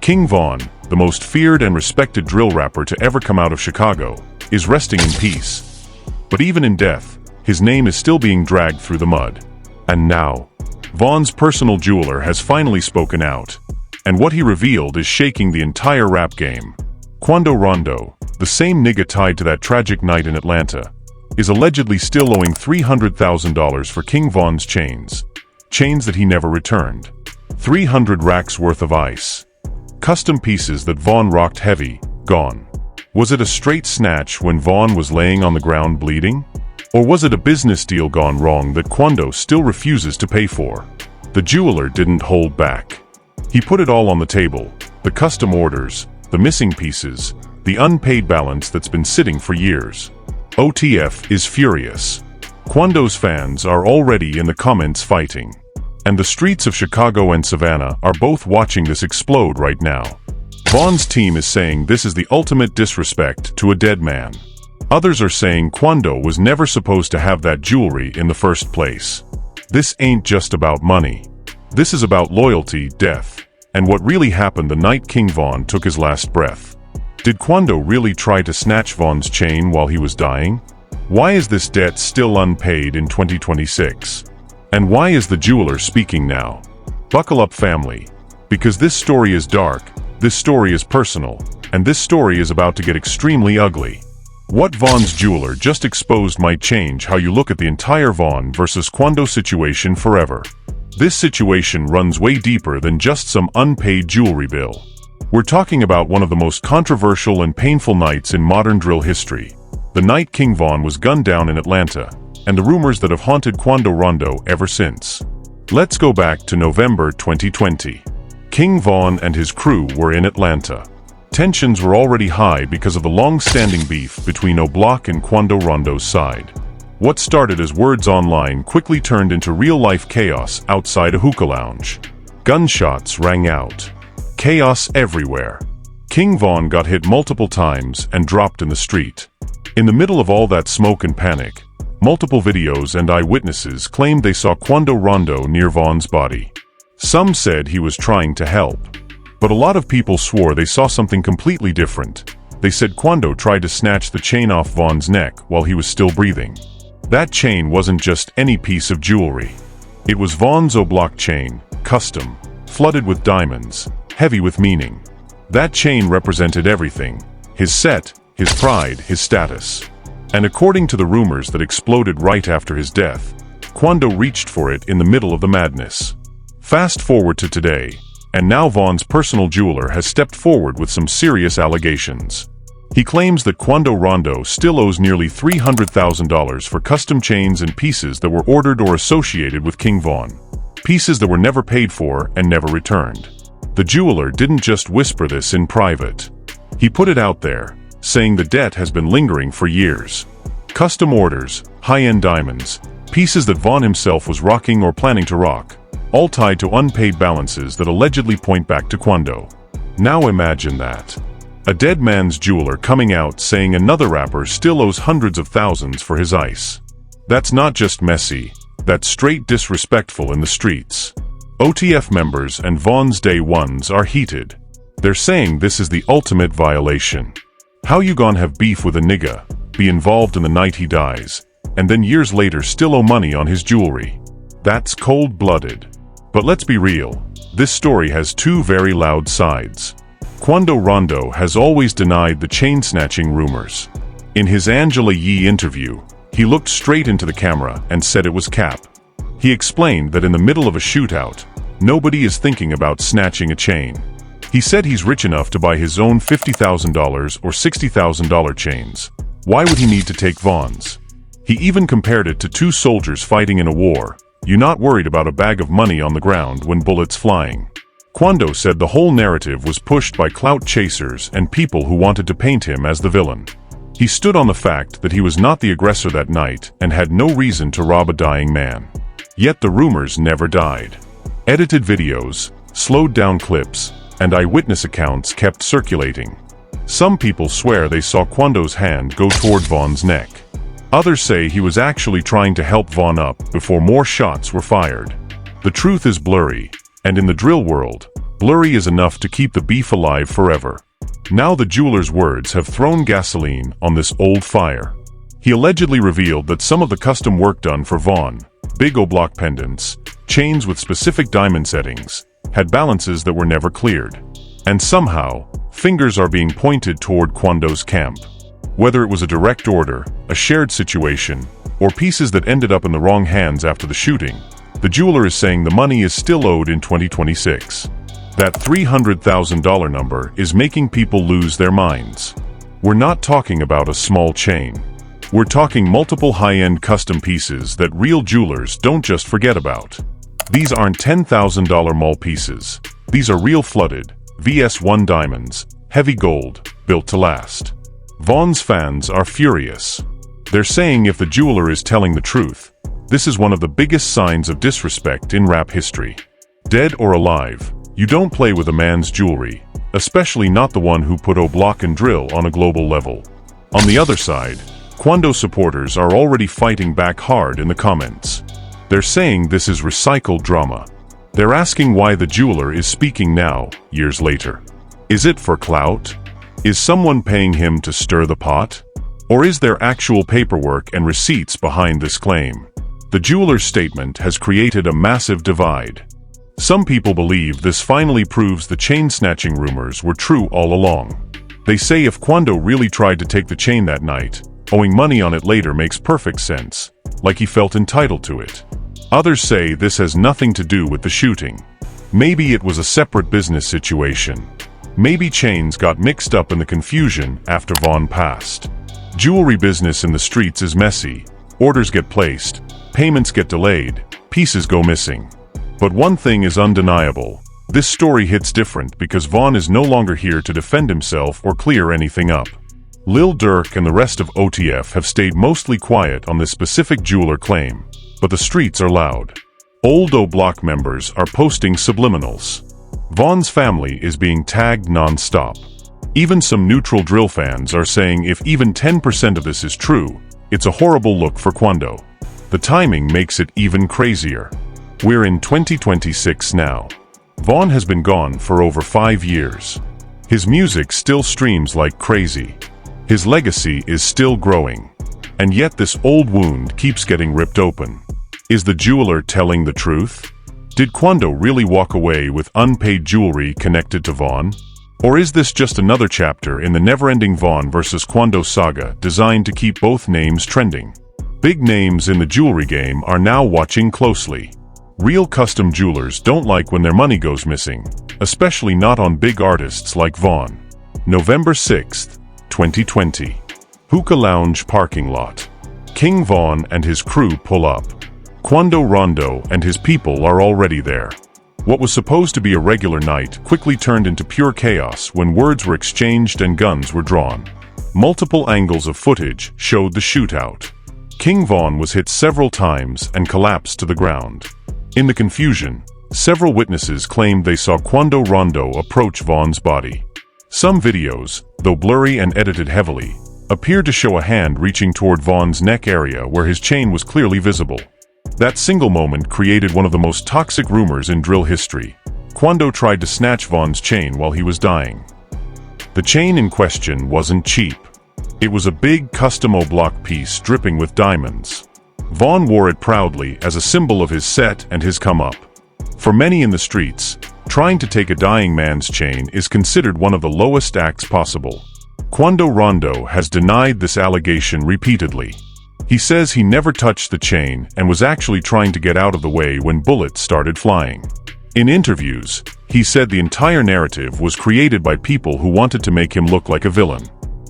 King Von, the most feared and respected drill rapper to ever come out of Chicago, is resting in peace. But even in death, his name is still being dragged through the mud. And now, Von's personal jeweler has finally spoken out. And what he revealed is shaking the entire rap game. Quando Rondo, the same nigga tied to that tragic night in Atlanta, is allegedly still owing $300,000 for King Von's chains. Chains that he never returned. 300 racks worth of ice. Custom pieces that Von rocked heavy, gone. Was it a straight snatch when Von was laying on the ground bleeding? Or was it a business deal gone wrong that Quando still refuses to pay for? The jeweler didn't hold back. He put it all on the table, the custom orders, the missing pieces, the unpaid balance that's been sitting for years. OTF is furious. Quando's fans are already in the comments fighting. And the streets of Chicago and Savannah are both watching this explode right now. Von's team is saying this is the ultimate disrespect to a dead man. Others are saying Quando was never supposed to have that jewelry in the first place. This ain't just about money. This is about loyalty, death, and what really happened the night King Von took his last breath. Did Quando really try to snatch Von's chain while he was dying? Why is this debt still unpaid in 2026? And why is the jeweler speaking now? Buckle up, family, because this story is dark, this story is personal, and this story is about to get extremely ugly. What Von's jeweler just exposed might change how you look at the entire Von versus Quando situation forever. This situation runs way deeper than just some unpaid jewelry bill. We're talking about one of the most controversial and painful nights in modern drill history. The night King Von was gunned down in Atlanta, and the rumors that have haunted Quando Rondo ever since. Let's go back to November 2020. King Von and his crew were in Atlanta. Tensions were already high because of the long-standing beef between O'Block and Quando Rondo's side. What started as words online quickly turned into real-life chaos outside a hookah lounge. Gunshots rang out. Chaos everywhere. King Von got hit multiple times and dropped in the street. In the middle of all that smoke and panic, multiple videos and eyewitnesses claimed they saw Quando Rondo near Von's body. Some said he was trying to help. But a lot of people swore they saw something completely different. They said Quando tried to snatch the chain off Von's neck while he was still breathing. That chain wasn't just any piece of jewelry. It was Von's O'Block chain, custom, flooded with diamonds, heavy with meaning. That chain represented everything: his set, his pride, his status. And according to the rumors that exploded right after his death, Quando reached for it in the middle of the madness. Fast forward to today, and now Von's personal jeweler has stepped forward with some serious allegations. He claims that Quando Rondo still owes nearly $300,000 for custom chains and pieces that were ordered or associated with King Von. Pieces that were never paid for and never returned. The jeweler didn't just whisper this in private. He put it out there, saying the debt has been lingering for years. Custom orders, high-end diamonds, pieces that Von himself was rocking or planning to rock, all tied to unpaid balances that allegedly point back to Quando. Now imagine that. A dead man's jeweler coming out saying another rapper still owes hundreds of thousands for his ice. That's not just messy, that's straight disrespectful in the streets. OTF members and Von's Day Ones are heated. They're saying this is the ultimate violation. How you gon' have beef with a nigga, be involved in the night he dies, and then years later still owe money on his jewelry? That's cold-blooded. But let's be real, this story has two very loud sides. Quando Rondo has always denied the chain-snatching rumors. In his Angela Yee interview, he looked straight into the camera and said it was cap. He explained that in the middle of a shootout, nobody is thinking about snatching a chain. He said he's rich enough to buy his own $50,000 or $60,000 chains. Why would he need to take Von's? He even compared it to two soldiers fighting in a war. You're not worried about a bag of money on the ground when bullets flying. Quando said the whole narrative was pushed by clout chasers and people who wanted to paint him as the villain. He stood on the fact that he was not the aggressor that night and had no reason to rob a dying man. Yet the rumors never died. Edited videos, slowed-down clips, and eyewitness accounts kept circulating. Some people swear they saw Quando's hand go toward Von's neck. Others say he was actually trying to help Von up before more shots were fired. The truth is blurry, and in the drill world, Blurry is enough to keep the beef alive forever. Now the jeweler's words have thrown gasoline on this old fire. He allegedly revealed that some of the custom work done for Vaughn, big oblong pendants, chains with specific diamond settings, had balances that were never cleared. And somehow, fingers are being pointed toward Quando's camp. Whether it was a direct order, a shared situation, or pieces that ended up in the wrong hands after the shooting, the jeweler is saying the money is still owed in 2026. That $300,000 number is making people lose their minds. We're not talking about a small chain. We're talking multiple high-end custom pieces that real jewelers don't just forget about. These aren't $10,000 mall pieces. These are real flooded, VS1 diamonds, heavy gold, built to last. Vaughn's fans are furious. They're saying if the jeweler is telling the truth, this is one of the biggest signs of disrespect in rap history. Dead or alive, you don't play with a man's jewelry, especially not the one who put O'Block and Drill on a global level. On the other side, Quando supporters are already fighting back hard in the comments. They're saying this is recycled drama. They're asking why the jeweler is speaking now, years later. Is it for clout? Is someone paying him to stir the pot? Or is there actual paperwork and receipts behind this claim? The jeweler's statement has created a massive divide. Some people believe this finally proves the chain-snatching rumors were true all along. They say if Quando really tried to take the chain that night, owing money on it later makes perfect sense, like he felt entitled to it. Others say this has nothing to do with the shooting. Maybe it was a separate business situation. Maybe chains got mixed up in the confusion after Vaughn passed. Jewelry business in the streets is messy. Orders get placed, payments get delayed, pieces go missing. But one thing is undeniable. This story hits different because Vaughn is no longer here to defend himself or clear anything up. Lil Durk and the rest of OTF have stayed mostly quiet on this specific jeweler claim, but the streets are loud. Old O'Block members are posting subliminals. Vaughn's family is being tagged non-stop. Even some neutral drill fans are saying if even 10% of this is true, it's a horrible look for Quando. The timing makes it even crazier. We're in 2026 now. Vaughn has been gone for over 5 years. His music still streams like crazy. His legacy is still growing. And yet this old wound keeps getting ripped open. Is the jeweler telling the truth? Did Quando really walk away with unpaid jewelry connected to Vaughn? Or is this just another chapter in the never-ending Vaughn versus Quando saga designed to keep both names trending? Big names in the jewelry game are now watching closely. Real custom jewelers don't like when their money goes missing, especially not on big artists like Vaughn. November 6th, 2020. Hookah Lounge parking lot. King Vaughn and his crew pull up. Quando Rondo and his people are already there. What was supposed to be a regular night quickly turned into pure chaos when words were exchanged and guns were drawn. Multiple angles of footage showed the shootout. King Vaughn was hit several times and collapsed to the ground. In the confusion, several witnesses claimed they saw Quando Rondo approach Vaughn's body. Some videos, though blurry and edited heavily, appeared to show a hand reaching toward Vaughn's neck area where his chain was clearly visible. That single moment created one of the most toxic rumors in drill history. Quando tried to snatch Vaughn's chain while he was dying. The chain in question wasn't cheap. It was a big custom O'Block piece dripping with diamonds. Vaughn wore it proudly as a symbol of his set and his come-up. For many in the streets, trying to take a dying man's chain is considered one of the lowest acts possible. Quando Rondo has denied this allegation repeatedly. He says he never touched the chain and was actually trying to get out of the way when bullets started flying. In interviews, he said the entire narrative was created by people who wanted to make him look like a villain.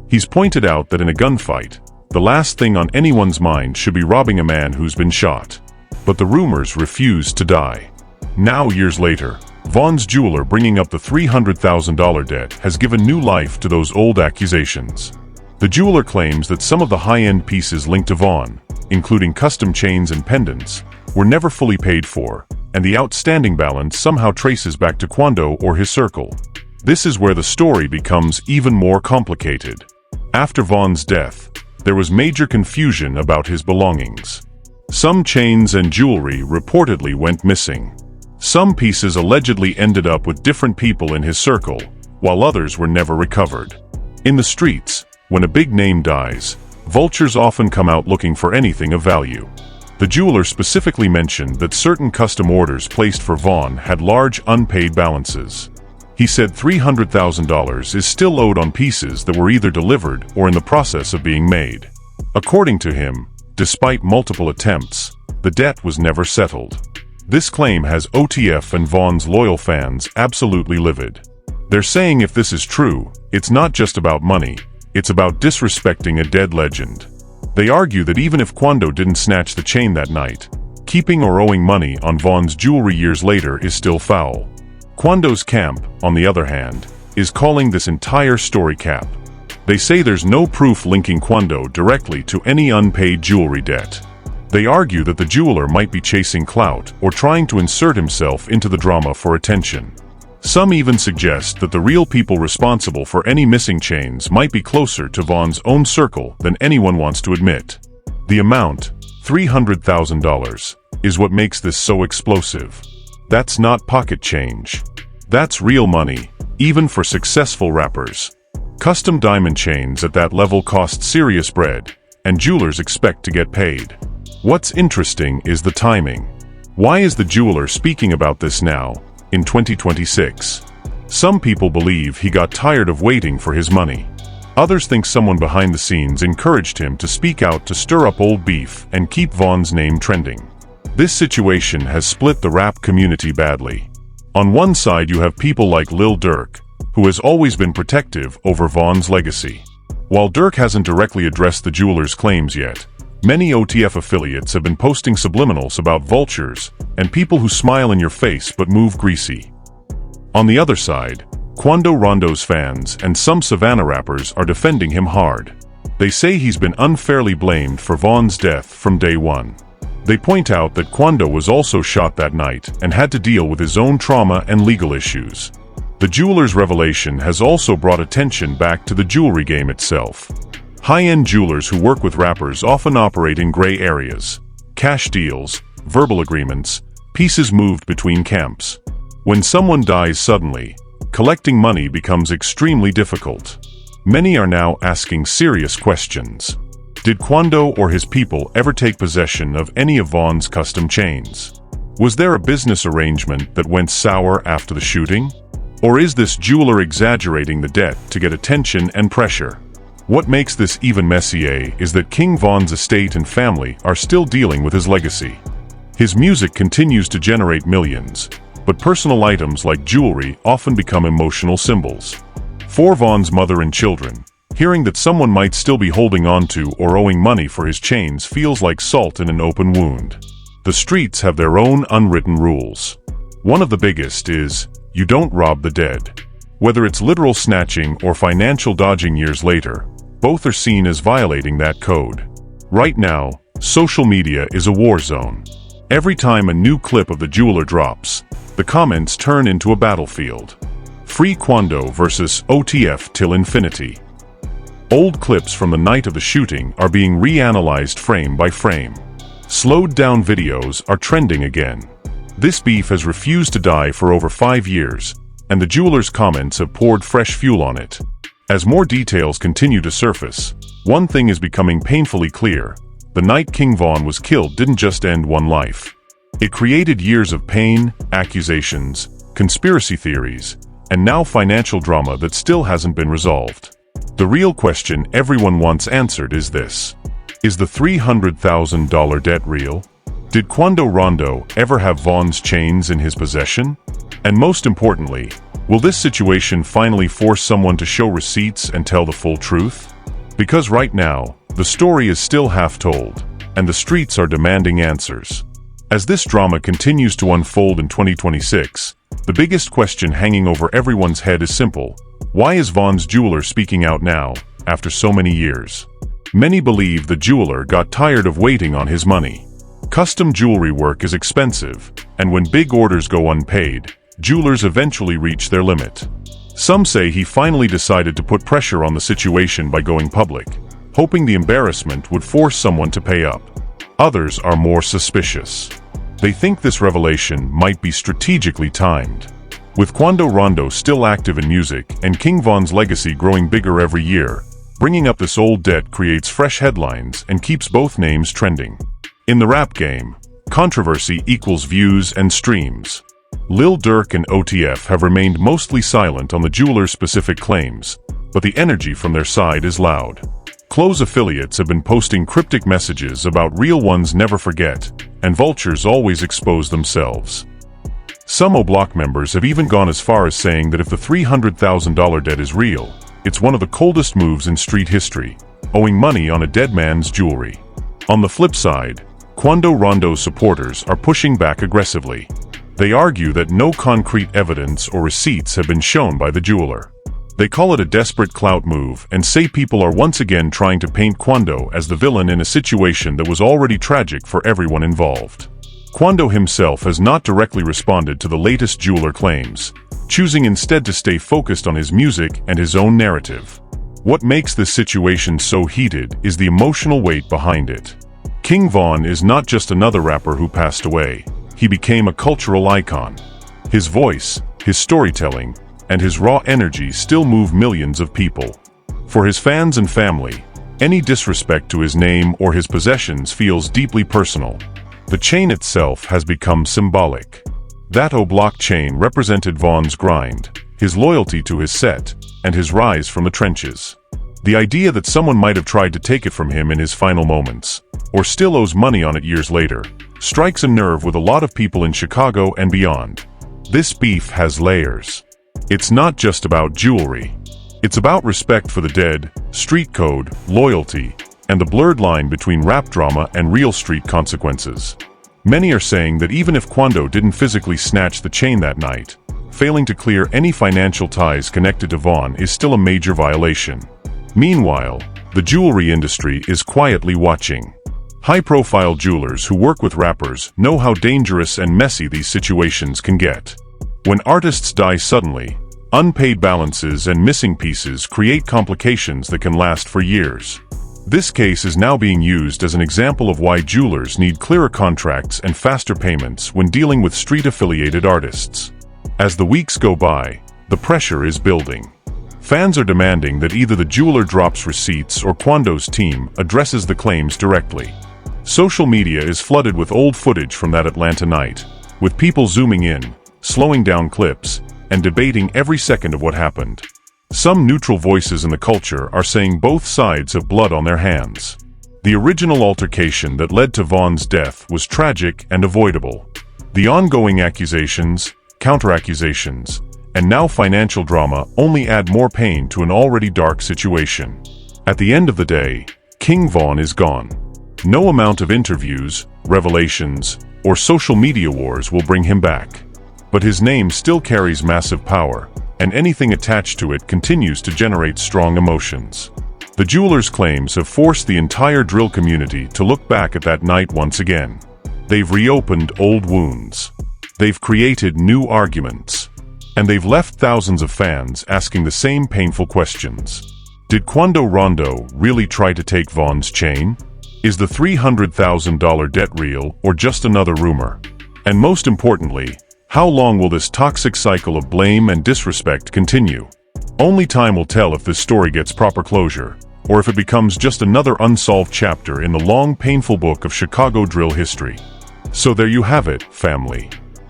He's pointed out that in a gunfight, the last thing on anyone's mind should be robbing a man who's been shot. But the rumors refused to die. Now, years later, Vaughn's jeweler bringing up the $300,000 debt has given new life to those old accusations. The jeweler claims that some of the high-end pieces linked to Vaughn, including custom chains and pendants, were never fully paid for, and the outstanding balance somehow traces back to Quando or his circle. This is where the story becomes even more complicated. After Vaughn's death, there was major confusion about his belongings. Some chains and jewelry reportedly went missing. Some pieces allegedly ended up with different people in his circle, while others were never recovered. In the streets, when a big name dies, vultures often come out looking for anything of value. The jeweler specifically mentioned that certain custom orders placed for Vaughn had large unpaid balances. He said $300,000 is still owed on pieces that were either delivered or in the process of being made. According to him, despite multiple attempts, the debt was never settled. This claim has OTF and Vaughn's loyal fans absolutely livid. They're saying if this is true, it's not just about money, it's about disrespecting a dead legend. They argue that even if Quando didn't snatch the chain that night, keeping or owing money on Vaughn's jewelry years later is still foul. Quando's camp, on the other hand, is calling this entire story cap. They say there's no proof linking Quando directly to any unpaid jewelry debt. They argue that the jeweler might be chasing clout or trying to insert himself into the drama for attention. Some even suggest that the real people responsible for any missing chains might be closer to Vaughn's own circle than anyone wants to admit. The amount, $300,000, is what makes this so explosive. That's not pocket change. That's real money, even for successful rappers. Custom diamond chains at that level cost serious bread, and jewelers expect to get paid. What's interesting is the timing. Why is the jeweler speaking about this now, in 2026? Some people believe he got tired of waiting for his money. Others think someone behind the scenes encouraged him to speak out to stir up old beef and keep Vaughn's name trending. This situation has split the rap community badly. On one side you have people like Lil Durk, who has always been protective over Vaughn's legacy. While Durk hasn't directly addressed the jeweler's claims yet, many OTF affiliates have been posting subliminals about vultures and people who smile in your face but move greasy. On the other side, Quando Rondo's fans and some Savannah rappers are defending him hard. They say he's been unfairly blamed for Vaughn's death from day one. They point out that Quando was also shot that night and had to deal with his own trauma and legal issues. The jeweler's revelation has also brought attention back to the jewelry game itself. High-end jewelers who work with rappers often operate in gray areas. Cash deals, verbal agreements, pieces moved between camps. When someone dies suddenly, collecting money becomes extremely difficult. Many are now asking serious questions. Did Quando or his people ever take possession of any of Vaughn's custom chains? Was there a business arrangement that went sour after the shooting? Or is this jeweler exaggerating the debt to get attention and pressure? What makes this even messier is that King Vaughn's estate and family are still dealing with his legacy. His music continues to generate millions, but personal items like jewelry often become emotional symbols. For Vaughn's mother and children, hearing that someone might still be holding on to or owing money for his chains feels like salt in an open wound. The streets have their own unwritten rules. One of the biggest is, you don't rob the dead. Whether it's literal snatching or financial dodging years later, both are seen as violating that code. Right now, social media is a war zone. Every time a new clip of the jeweler drops, the comments turn into a battlefield. Free Quando versus OTF till infinity. Old clips from the night of the shooting are being reanalyzed frame by frame. Slowed-down videos are trending again. This beef has refused to die for over 5 years, and the jeweler's comments have poured fresh fuel on it. As more details continue to surface, one thing is becoming painfully clear. The night King Vaughn was killed didn't just end one life. It created years of pain, accusations, conspiracy theories, and now financial drama that still hasn't been resolved. The real question everyone wants answered is this: is the $300,000 debt real? Did Quando Rondo ever have Vaughn's chains in his possession? And most importantly, will this situation finally force someone to show receipts and tell the full truth? Because right now, the story is still half told, and the streets are demanding answers. As this drama continues to unfold in 2026, the biggest question hanging over everyone's head is simple: why is Vaughn's jeweler speaking out now, after so many years? Many believe the jeweler got tired of waiting on his money. Custom jewelry work is expensive, and when big orders go unpaid, jewelers eventually reach their limit. Some say he finally decided to put pressure on the situation by going public, hoping the embarrassment would force someone to pay up. Others are more suspicious. They think this revelation might be strategically timed. With Quando Rondo still active in music and King Von's legacy growing bigger every year, bringing up this old debt creates fresh headlines and keeps both names trending. In the rap game, controversy equals views and streams. Lil Durk and OTF have remained mostly silent on the jeweler's specific claims, but the energy from their side is loud. Close affiliates have been posting cryptic messages about real ones never forget, and vultures always expose themselves. Some O-Block members have even gone as far as saying that if the $300,000 debt is real, it's one of the coldest moves in street history, owing money on a dead man's jewelry. On the flip side, Quando Rondo supporters are pushing back aggressively. They argue that no concrete evidence or receipts have been shown by the jeweler. They call it a desperate clout move and say people are once again trying to paint Quando as the villain in a situation that was already tragic for everyone involved. Quando himself has not directly responded to the latest jeweler claims, choosing instead to stay focused on his music and his own narrative. What makes this situation so heated is the emotional weight behind it. King Von is not just another rapper who passed away, he became a cultural icon. His voice, his storytelling, and his raw energy still move millions of people. For his fans and family, any disrespect to his name or his possessions feels deeply personal. The chain itself has become symbolic. That O-Block chain represented Von's grind, his loyalty to his set, and his rise from the trenches. The idea that someone might have tried to take it from him in his final moments, or still owes money on it years later, strikes a nerve with a lot of people in Chicago and beyond. This beef has layers. It's not just about jewelry. It's about respect for the dead, street code, loyalty, and the blurred line between rap drama and real street consequences. Many are saying that even if Quando didn't physically snatch the chain that night, failing to clear any financial ties connected to Von is still a major violation. Meanwhile, the jewelry industry is quietly watching. High-profile jewelers who work with rappers know how dangerous and messy these situations can get. When artists die suddenly, unpaid balances and missing pieces create complications that can last for years. This case is now being used as an example of why jewelers need clearer contracts and faster payments when dealing with street-affiliated artists. As the weeks go by, the pressure is building. Fans are demanding that either the jeweler drops receipts or Quando's team addresses the claims directly. Social media is flooded with old footage from that Atlanta night, with people zooming in, slowing down clips, and debating every second of what happened. Some neutral voices in the culture are saying both sides have blood on their hands. The original altercation that led to Von's death was tragic and avoidable. The ongoing accusations, counter-accusations, and now financial drama only add more pain to an already dark situation. At the end of the day, King Von is gone. No amount of interviews, revelations, or social media wars will bring him back. But his name still carries massive power, and anything attached to it continues to generate strong emotions. The jeweler's claims have forced the entire drill community to look back at that night once again. They've reopened old wounds. They've created new arguments. And they've left thousands of fans asking the same painful questions. Did Quando Rondo really try to take Von's chain? Is the $300,000 debt real or just another rumor? And most importantly, how long will this toxic cycle of blame and disrespect continue? Only time will tell if this story gets proper closure, or if it becomes just another unsolved chapter in the long, painful book of Chicago drill history. So there you have it, family.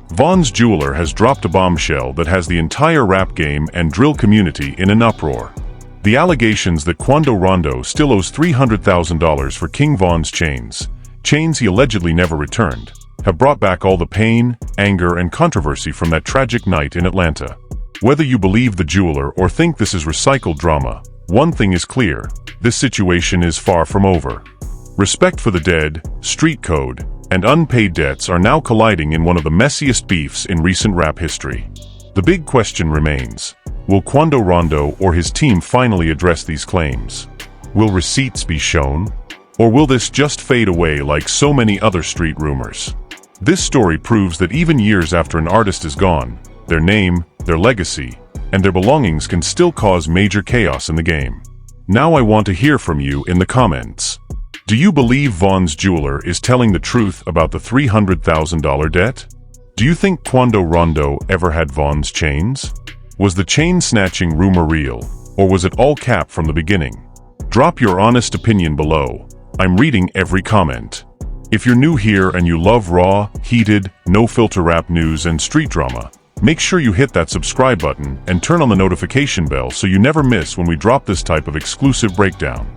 Von's jeweler has dropped a bombshell that has the entire rap game and drill community in an uproar. The allegations that Quando Rondo still owes $300,000 for King Von's chains he allegedly never returned, have brought back all the pain, anger, and controversy from that tragic night in Atlanta. Whether you believe the jeweler or think this is recycled drama, one thing is clear: this situation is far from over. Respect for the dead, street code, and unpaid debts are now colliding in one of the messiest beefs in recent rap history. The big question remains: will Quando Rondo or his team finally address these claims? Will receipts be shown? Or will this just fade away like so many other street rumors? This story proves that even years after an artist is gone, their name, their legacy, and their belongings can still cause major chaos in the game. Now I want to hear from you in the comments. Do you believe Vaughn's jeweler is telling the truth about the $300,000 debt? Do you think Quando Rondo ever had Vaughn's chains? Was the chain-snatching rumor real, or was it all cap from the beginning? Drop your honest opinion below. I'm reading every comment. If you're new here and you love raw, heated, no-filter rap news and street drama, make sure you hit that subscribe button and turn on the notification bell so you never miss when we drop this type of exclusive breakdown.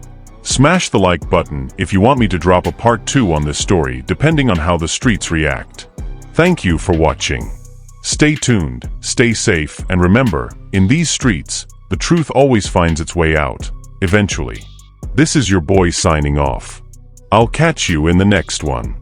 Smash the like button if you want me to drop a part 2 on this story, depending on how the streets react. Thank you for watching. Stay tuned, stay safe, and remember, in these streets, the truth always finds its way out, eventually. This is your boy signing off. I'll catch you in the next one.